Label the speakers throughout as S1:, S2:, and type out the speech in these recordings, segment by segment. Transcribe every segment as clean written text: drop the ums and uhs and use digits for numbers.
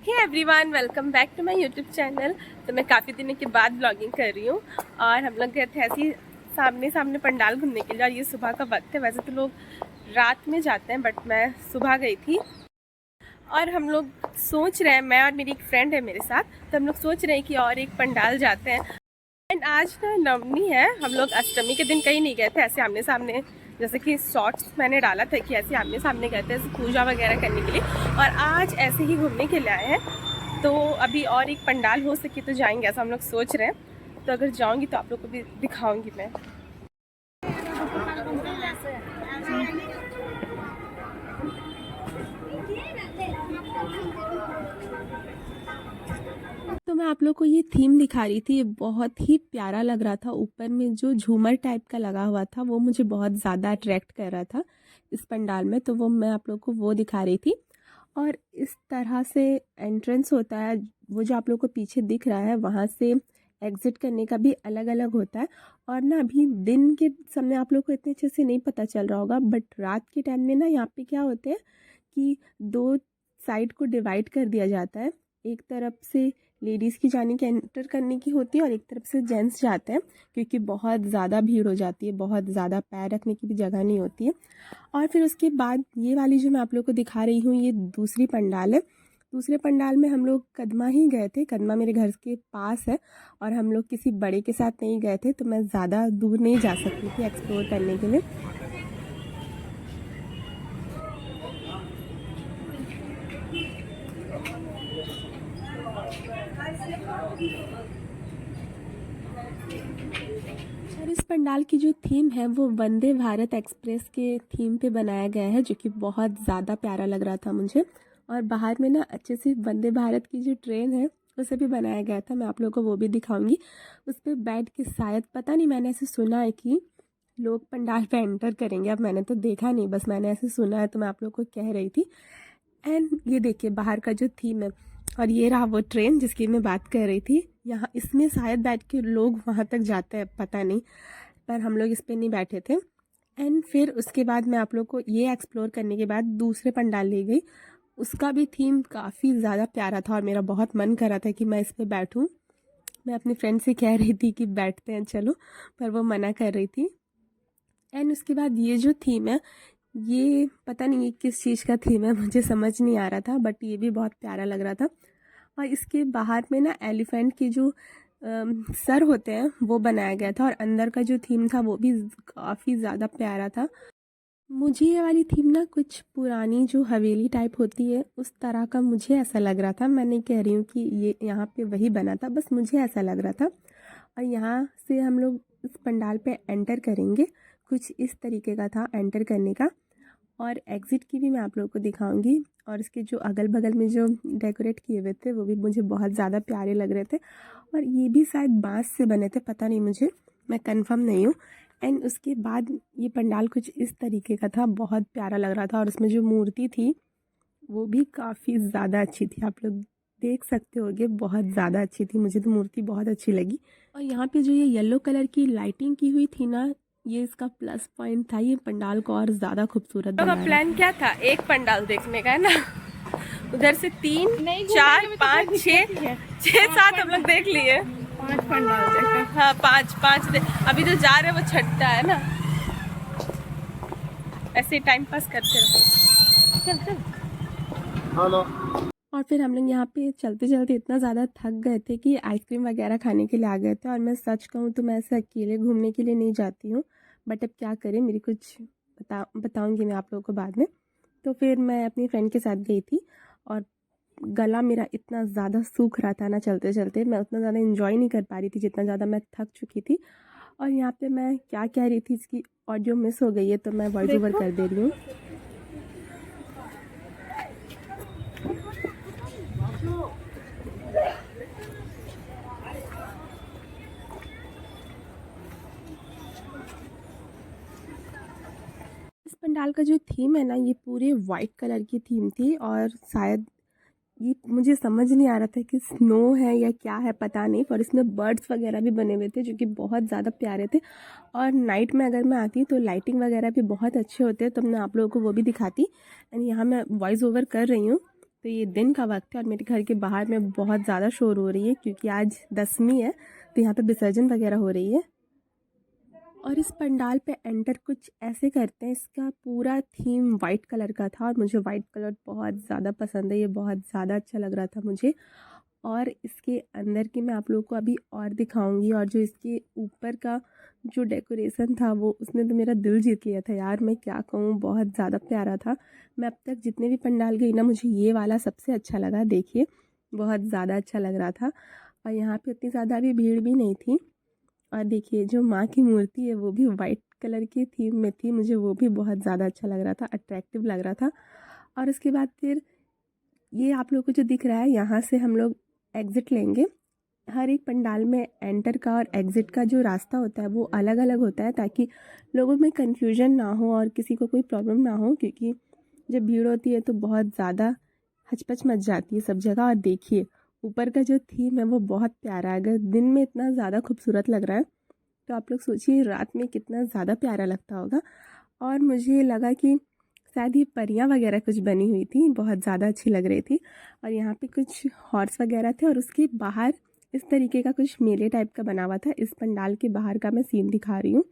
S1: Hey everyone, welcome back to my YouTube channel. तो मैं काफ़ी दिनों के बाद ब्लॉगिंग कर रही हूँ और हम लोग गए थे ऐसे ही सामने सामने पंडाल घूमने के लिए। और ये सुबह का वक्त है, वैसे तो लोग रात में जाते हैं बट मैं सुबह गई थी। और हम लोग सोच रहे हैं, मैं और मेरी एक फ्रेंड है मेरे साथ, तो हम लोग सोच रहे हैं कि और एक पंडाल जाते हैं। एंड आज ना नवमी है, हम लोग अष्टमी के दिन कहीं नहीं गए थे ऐसे आमने सामने, जैसे कि शॉर्ट्स मैंने डाला था कि ऐसे आमने सामने गए थे ऐसे पूजा वगैरह करने के लिए। और आज ऐसे ही घूमने के लिए आए हैं, तो अभी और एक पंडाल हो सके तो जाएंगे ऐसा हम लोग सोच रहे हैं। तो अगर जाऊंगी तो आप लोग को भी दिखाऊंगी मैं। तो मैं आप लोग को ये थीम दिखा रही थी, ये बहुत ही प्यारा लग रहा था। ऊपर में जो झूमर टाइप का लगा हुआ था वो मुझे बहुत ज़्यादा अट्रैक्ट कर रहा था इस पंडाल में, तो वो मैं आप लोग को वो दिखा रही थी। और इस तरह से एंट्रेंस होता है, वो जो आप लोग को पीछे दिख रहा है वहाँ से एग्ज़िट करने का भी अलग अलग होता है। और ना अभी दिन के समय आप लोग को इतने अच्छे से नहीं पता चल रहा होगा, बट रात के टाइम में ना यहाँ पे क्या होते हैं कि दो साइड को डिवाइड कर दिया जाता है। एक तरफ से लेडीज़ की जाने की, एंटर करने की होती है, और एक तरफ से जेंट्स जाते हैं, क्योंकि बहुत ज़्यादा भीड़ हो जाती है, बहुत ज़्यादा पैर रखने की भी जगह नहीं होती है। और फिर उसके बाद ये वाली जो मैं आप लोग को दिखा रही हूँ, ये दूसरी पंडाल है। दूसरे पंडाल में हम लोग कदमा ही गए थे, कदमा मेरे घर के पास है, और हम लोग किसी बड़े के साथ नहीं गए थे, तो मैं ज़्यादा दूर नहीं जा सकती थी एक्सप्लोर करने के लिए। और इस पंडाल की जो थीम है वो वंदे भारत एक्सप्रेस के थीम पे बनाया गया है, जो कि बहुत ज़्यादा प्यारा लग रहा था मुझे। और बाहर में ना अच्छे से वंदे भारत की जो ट्रेन है उसे भी बनाया गया था, मैं आप लोगों को वो भी दिखाऊंगी। उस पर बैठ के शायद, पता नहीं, मैंने ऐसे सुना है कि लोग पंडाल पे एंटर करेंगे। अब मैंने तो देखा नहीं, बस मैंने ऐसे सुना है, तो मैं आप लोग को कह रही थी। एंड ये देखिए बाहर का जो थीम है, और ये रहा वो ट्रेन जिसकी मैं बात कर रही थी। यहाँ इसमें शायद बैठ के लोग वहाँ तक जाते हैं, पता नहीं, पर हम लोग इस पर नहीं बैठे थे। एंड फिर उसके बाद मैं आप लोग को ये एक्सप्लोर करने के बाद दूसरे पंडाल ले गई। उसका भी थीम काफ़ी ज़्यादा प्यारा था और मेरा बहुत मन कर रहा था कि मैं इस पर बैठूँ। मैं अपनी फ्रेंड से कह रही थी कि बैठते हैं चलो, पर वो मना कर रही थी। एंड उसके बाद ये जो थीम है, ये पता नहीं ये किस चीज़ का थीम है, मुझे समझ नहीं आ रहा था, बट ये भी बहुत प्यारा लग रहा था। और इसके बाहर में ना एलिफेंट के जो सर होते हैं वो बनाया गया था, और अंदर का जो थीम था वो भी काफ़ी ज़्यादा प्यारा था। मुझे ये वाली थीम ना कुछ पुरानी जो हवेली टाइप होती है उस तरह का मुझे ऐसा लग रहा था। मैं नहीं कह रही हूँ कि ये यहाँ पे वही बना था, बस मुझे ऐसा लग रहा था। और यहाँ से हम लोग इस पंडाल पे एंटर करेंगे, कुछ इस तरीके का था एंटर करने का। और एग्ज़िट की भी मैं आप लोगों को दिखाऊंगी। और इसके जो अगल बगल में जो डेकोरेट किए हुए थे वो भी मुझे बहुत ज़्यादा प्यारे लग रहे थे। और ये भी शायद बांस से बने थे, पता नहीं मुझे, मैं कंफर्म नहीं हूँ। एंड उसके बाद ये पंडाल कुछ इस तरीके का था, बहुत प्यारा लग रहा था। और उसमें जो मूर्ति थी वो भी काफ़ी ज़्यादा अच्छी थी, आप लोग देख सकते होगे, बहुत ज़्यादा अच्छी थी। मुझे तो मूर्ति बहुत अच्छी लगी। और यहाँ पे जो ये येलो कलर की लाइटिंग की हुई थी ना, ये इसका प्लस पॉइंट था, ये पंडाल को और ज़्यादा खूबसूरत बना रहा था। प्लान क्या था, एक पंडाल देखने का है ना, उधर से 3 4 5 6 7 हम लोग देख लिए। 5 पंडाल देखा, हाँ 5 अभी जो जा रहे हैं वो छठा है ना, ऐसे टाइम पास करते रहो। चल चल। हेलो। और फिर हम लोग यहाँ पे चलते चलते इतना ज़्यादा थक गए थे कि आइसक्रीम वगैरह खाने के लिए आ गए थे। और मैं सच कहूँ तो मैं ऐसे अकेले घूमने के लिए नहीं जाती हूँ, बट अब क्या करें, मेरी कुछ बताऊँगी मैं आप लोगों को बाद में। तो फिर मैं अपनी फ्रेंड के साथ गई थी, और गला मेरा इतना ज़्यादा सूख रहा था ना, चलते चलते मैं उतना ज़्यादा इन्जॉय नहीं कर पा रही थी जितना ज़्यादा मैं थक चुकी थी। और यहाँ पे मैं क्या कह रही थी, इसकी ऑडियो मिस हो गई है, तो मैं वॉइस ओवर कर दे रही हूँ। इस पंडाल का जो थीम है ना, ये पूरे वाइट कलर की थीम थी। और शायद ये मुझे समझ नहीं आ रहा था कि स्नो है या क्या है, पता नहीं। और इसमें बर्ड्स वगैरह भी बने हुए थे जो कि बहुत ज़्यादा प्यारे थे। और नाइट में अगर मैं आती तो लाइटिंग वगैरह भी बहुत अच्छे होते हैं, तो मैं आप लोगों को वो भी दिखाती। एंड यहाँ मैं वॉइस ओवर कर रही हूँ, तो ये दिन का वक्त है और मेरे घर के बाहर में बहुत ज़्यादा शोर हो रही है क्योंकि आज दसवीं है, तो यहाँ पे विसर्जन वगैरह हो रही है। और इस पंडाल पे एंटर कुछ ऐसे करते हैं, इसका पूरा थीम वाइट कलर का था और मुझे वाइट कलर बहुत ज़्यादा पसंद है, ये बहुत ज़्यादा अच्छा लग रहा था मुझे। और इसके अंदर की मैं आप लोगों को अभी और दिखाऊंगी, और जो इसके ऊपर का जो डेकोरेशन था वो उसने तो मेरा दिल जीत लिया था यार, मैं क्या कहूँ, बहुत ज़्यादा प्यारा था। मैं अब तक जितने भी पंडाल गई ना, मुझे ये वाला सबसे अच्छा लगा। देखिए बहुत ज़्यादा अच्छा लग रहा था और यहाँ पे उतनी ज़्यादा भी भीड़ भी नहीं थी। और देखिए जो माँ की मूर्ति है वो भी वाइट कलर की थीम में थी, मुझे वो भी बहुत ज़्यादा अच्छा लग रहा था, अट्रैक्टिव लग रहा था। और उसके बाद फिर ये आप लोगों को जो दिख रहा है, यहाँ से हम लोग एग्ज़िट लेंगे। हर एक पंडाल में एंटर का और एग्ज़िट का जो रास्ता होता है वो अलग अलग होता है, ताकि लोगों में कन्फ्यूजन ना हो और किसी को कोई प्रॉब्लम ना हो, क्योंकि जब भीड़ होती है तो बहुत ज़्यादा हचपच मच जाती है सब जगह। और देखिए ऊपर का जो थीम है वो बहुत प्यारा है, अगर दिन में इतना ज़्यादा खूबसूरत लग रहा है तो आप लोग सोचिए रात में कितना ज़्यादा प्यारा लगता होगा। और मुझे लगा कि शायद ये परियां वगैरह कुछ बनी हुई थी, बहुत ज़्यादा अच्छी लग रही थी। और यहाँ पे कुछ हॉर्स वगैरह थे और उसके बाहर इस तरीके का कुछ मेले टाइप का बना हुआ था। इस पंडाल के बाहर का मैं सीन दिखा रही हूँ।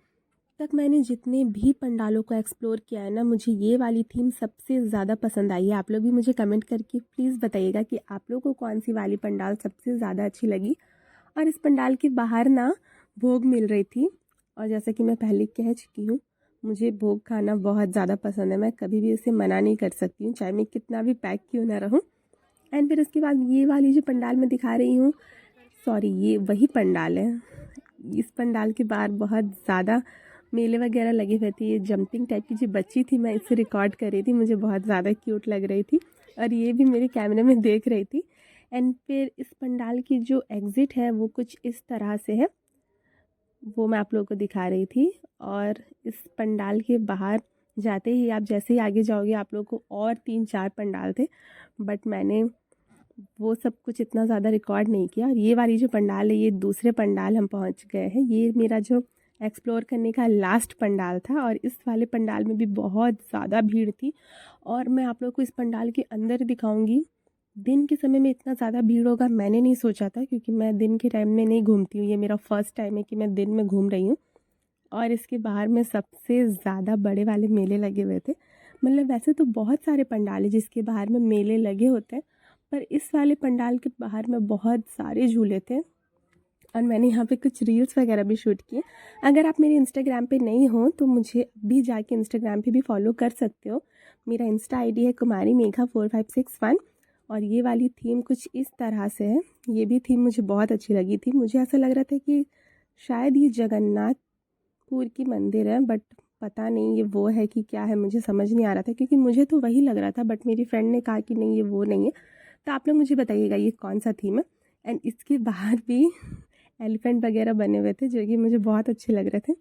S1: तक मैंने जितने भी पंडालों को एक्सप्लोर किया है ना, मुझे ये वाली थीम सबसे ज़्यादा पसंद आई है। आप लोग भी मुझे कमेंट करके प्लीज़ बताइएगा कि आप लोगों को कौन सी वाली पंडाल सबसे ज़्यादा अच्छी लगी। और इस पंडाल के बाहर ना भोग मिल रही थी, और जैसा कि मैं पहले कह चुकी हूँ, मुझे भोग खाना बहुत ज़्यादा पसंद है। मैं कभी भी उसे मना नहीं कर सकती हूँ, चाहे मैं कितना भी पैक क्यों ना रहूँ। एंड फिर उसके बाद ये वाली जो पंडाल मैं दिखा रही हूँ, सॉरी ये वही पंडाल है। इस पंडाल के बाहर बहुत ज़्यादा मेले वगैरह लगे हुए थे। ये जंपिंग टाइप की जो बच्ची थी, मैं इसे रिकॉर्ड कर रही थी, मुझे बहुत ज़्यादा क्यूट लग रही थी और ये भी मेरे कैमरे में देख रही थी। एंड फिर इस पंडाल की जो एग्ज़िट है वो कुछ इस तरह से है, वो मैं आप लोगों को दिखा रही थी। और इस पंडाल के बाहर जाते ही आप जैसे ही आगे जाओगे आप लोगों को और 3-4 पंडाल थे, बट मैंने वो सब कुछ इतना ज़्यादा रिकॉर्ड नहीं किया। और ये वाली जो पंडाल है, ये दूसरे पंडाल हम पहुंच गए हैं। ये मेरा जो एक्सप्लोर करने का लास्ट पंडाल था और इस वाले पंडाल में भी बहुत ज़्यादा भीड़ थी। और मैं आप लोग को इस पंडाल के अंदर दिखाऊंगी। दिन के समय में इतना ज़्यादा भीड़ होगा मैंने नहीं सोचा था, क्योंकि मैं दिन के टाइम में नहीं घूमती हूँ, ये मेरा फर्स्ट टाइम है कि मैं दिन में घूम रही हूँ। और इसके बाहर में सबसे ज़्यादा बड़े वाले मेले लगे हुए थे। मतलब वैसे तो बहुत सारे पंडाल है जिसके बाहर में मेले लगे होते हैं, पर इस वाले पंडाल के बाहर में बहुत सारे झूले थे और मैंने यहाँ पे कुछ रील्स वगैरह भी शूट किए। अगर आप मेरे इंस्टाग्राम पे नहीं हो तो मुझे भी जाके इंस्टाग्राम पे भी फॉलो कर सकते हो। मेरा इंस्टा आईडी है कुमारी मेघा 4561। और ये वाली थीम कुछ इस तरह से है। ये भी थीम मुझे बहुत अच्छी लगी थी। मुझे ऐसा लग रहा था कि शायद ये जगन्नाथपुर की मंदिर है, बट पता नहीं ये वो है कि क्या है, मुझे समझ नहीं आ रहा था, क्योंकि मुझे तो वही लग रहा था, बट मेरी फ्रेंड ने कहा कि नहीं ये वो नहीं है। तो आप लोग मुझे बताइएगा ये कौन सा थीम है। एंड इसके बाहर भी एलिफेंट वगैरह बने हुए थे जो कि मुझे बहुत अच्छे लग रहे थे।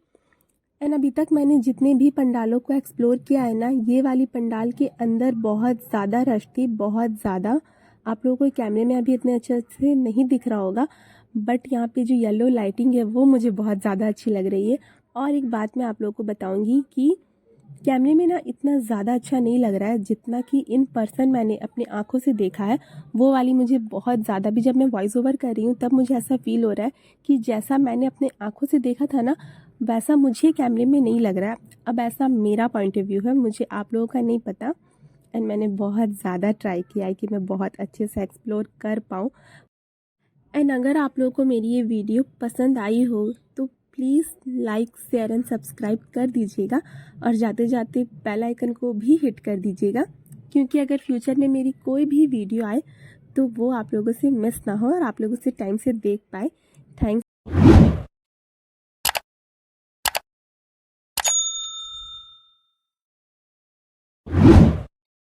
S1: एंड अभी तक मैंने जितने भी पंडालों को एक्सप्लोर किया है ना, ये वाली पंडाल के अंदर बहुत ज़्यादा रश थी, बहुत ज़्यादा। आप लोगों को कैमरे में अभी इतने अच्छे से नहीं दिख रहा होगा, बट यहाँ पे जो येलो लाइटिंग है वो मुझे बहुत ज़्यादा अच्छी लग रही है। और एक बात मैं आप लोगों को बताऊँगी कि कैमरे में ना इतना ज़्यादा अच्छा नहीं लग रहा है जितना कि इन पर्सन मैंने अपनी आंखों से देखा है। वो वाली मुझे बहुत ज़्यादा, भी जब मैं वॉइस ओवर कर रही हूँ तब मुझे ऐसा फील हो रहा है कि जैसा मैंने अपने आंखों से देखा था ना, वैसा मुझे कैमरे में नहीं लग रहा है। अब ऐसा मेरा पॉइंट ऑफ व्यू है, मुझे आप लोगों का नहीं पता। एंड मैंने बहुत ज़्यादा ट्राई किया है कि मैं बहुत अच्छे से एक्सप्लोर कर पाऊँ। एंड अगर आप लोगों को मेरी ये वीडियो पसंद आई हो तो please like share and subscribe कर दीजिएगा, और जाते जाते बेल आइकन को भी हिट कर दीजिएगा, क्योंकि अगर फ्यूचर में मेरी कोई भी वीडियो आए तो वो आप लोगों से मिस ना हो और आप लोग उसे टाइम से देख पाए। थैंक्स।